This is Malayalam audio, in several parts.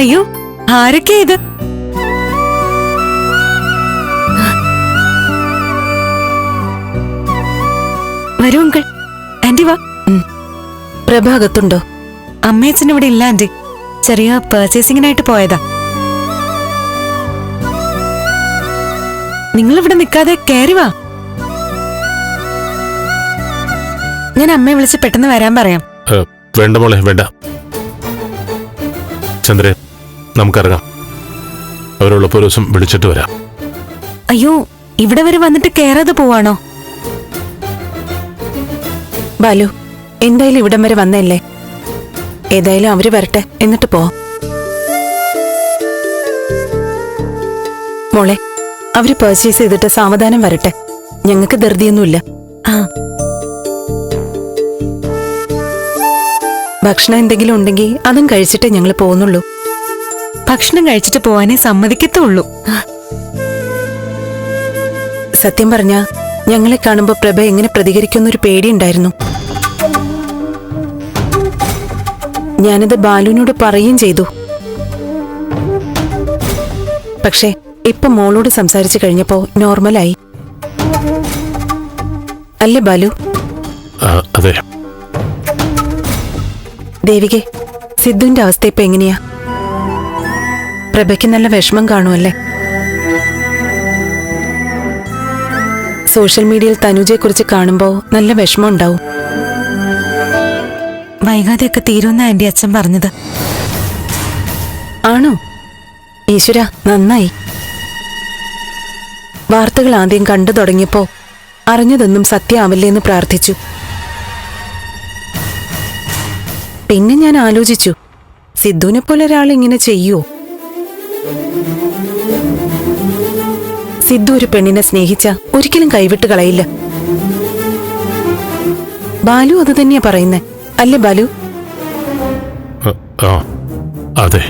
അയ്യോ, ആരൊക്കെ ഇത്? വരൂ അങ്കിൾ. ആന്റി വാ. പ്രഭാകത്തുണ്ടോ? അമ്മയച്ഛൻ ഇവിടെ ഇല്ല ആന്റി. ചെറിയ പർച്ചേസിങ്ങിനായിട്ട് പോയതാ. നിങ്ങളിവിടെ നിൽക്കാതെ കയറി വാ. ഞാൻ അമ്മയെ വിളിച്ച് പെട്ടെന്ന് വരാൻ പറയാം. വേണ്ട മോളെ, വേണ്ട. ചന്ദ്രൻ, നമുക്കിറങ്ങാം. അവരുള്ളപ്പോ ഒരു ദിവസം വിളിച്ചിട്ട് വരാം. അയ്യോ, ഇവിടെ വരെ വന്നിട്ട് കയറാതെ പോവാണോ? ബാലു, എന്തായാലും ഇവിടം വരെ വന്നല്ലേ, ഏതായാലും അവര് വരട്ടെ, എന്നിട്ട് പോ. മോളെ, അവര് പർച്ചേസ് ചെയ്തിട്ട് സാവധാനം വരട്ടെ, ഞങ്ങൾക്ക് ധൃതിയൊന്നുമില്ല. ആ, ഭക്ഷണം എന്തെങ്കിലും ഉണ്ടെങ്കിൽ അതും കഴിച്ചിട്ടേ ഞങ്ങൾ പോകുന്നുള്ളൂ. ഭക്ഷണം കഴിച്ചിട്ട് പോവാനേ സമ്മതിക്കത്തുള്ളൂ. സത്യം പറഞ്ഞാ ഞങ്ങളെ കാണുമ്പോ പ്രഭ എങ്ങനെ പ്രതികരിക്കുന്നൊരു പേടിയുണ്ടായിരുന്നു. ഞാനത് ബാലുവിനോട് പറയുകയും ചെയ്തു. പക്ഷേ ഇപ്പൊ മോളോട് സംസാരിച്ചു കഴിഞ്ഞപ്പോ നോർമലായി. അല്ലേ ബാലു? അതെ. ദേവികെ, സിദ്ധുവിന്റെ അവസ്ഥ ഇപ്പൊ എങ്ങനെയാ? പ്രഭയ്ക്ക് നല്ല വിഷമം കാണുമല്ലേ? സോഷ്യൽ മീഡിയയിൽ തനുജയെ കുറിച്ച് കാണുമ്പോ നല്ല വിഷമം ഉണ്ടാവും. വൈകാതെയൊക്കെ തീരുമെന്ന ആന്റി അച്ഛൻ പറഞ്ഞത്. ആണോ? ഈശ്വര, നന്നായി. വാർത്തകൾ ആദ്യം കണ്ടു തുടങ്ങിയപ്പോ അറിഞ്ഞതൊന്നും സത്യമാവില്ലേ എന്ന് പ്രാർത്ഥിച്ചു. പിന്നെ ഞാൻ ആലോചിച്ചു, സിദ്ധുവിനെ പോലെ ഒരാൾ ഇങ്ങനെ ചെയ്യുവോ? സിദ്ധു ഒരു പെണ്ണിനെ സ്നേഹിച്ച ഒരിക്കലും കൈവിട്ട് കളയില്ല. ബാലു അത് തന്നെയാ പറയുന്നേ, അല്ലേ ബാലു? അതെ.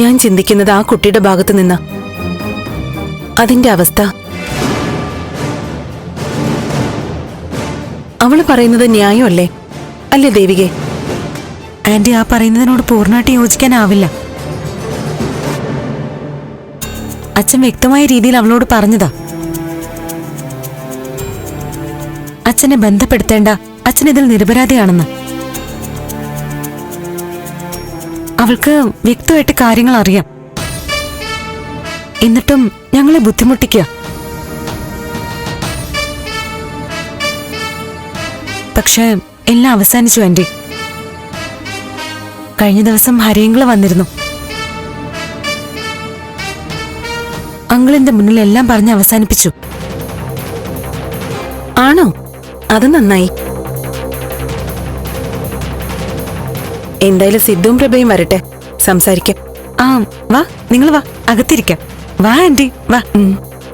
ഞാൻ ചിന്തിക്കുന്നത് ആ കുട്ടിയുടെ ഭാഗത്ത് നിന്നാ. അതിന്റെ അവസ്ഥ അവള് പറയുന്നത് ന്യായമല്ലേ, അല്ലേ ദേവികെ? ആന്റി ആ പറയുന്നതിനോട് പൂർണ്ണമായിട്ട് യോജിക്കാനാവില്ല. അച്ഛൻ വ്യക്തമായ രീതിയിൽ അവളോട് പറഞ്ഞതാ. അച്ഛനെ ബന്ധപ്പെടുത്തേണ്ട, അച്ഛൻ ഇതിൽ നിരപരാധിയാണെന്ന്. അവൾക്ക് വ്യക്തമായിട്ട് കാര്യങ്ങൾ അറിയാം. എന്നിട്ടും ഞങ്ങളെ ബുദ്ധിമുട്ടിക്കുക. പക്ഷേ എല്ലാം അവസാനിച്ചു ആന്റി. കഴിഞ്ഞ ദിവസം ഹരിയങ്കിള് വന്നിരുന്നു. അങ്കിളിന്റെ മുന്നിൽ എല്ലാം പറഞ്ഞ് അവസാനിപ്പിച്ചു. ആണോ? അത് നന്നായി. എന്തായാലും സിദ്ധുവും പ്രഭയും വരട്ടെ, സംസാരിക്കാം. ആ, വാ, നിങ്ങൾ വാ, അകത്തിരിക്കാം. വാ ആന്റി, വാ.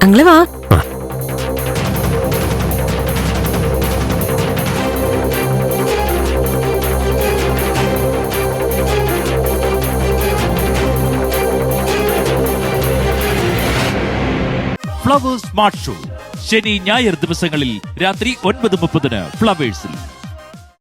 അങ്ങള് വാ. ഫ്ലവേഴ്സ് സ്മാർട്ട് ഷോ ശനി ഞായർ ദിവസങ്ങളിൽ രാത്രി 9:30 ഫ്ലവേഴ്സിൽ.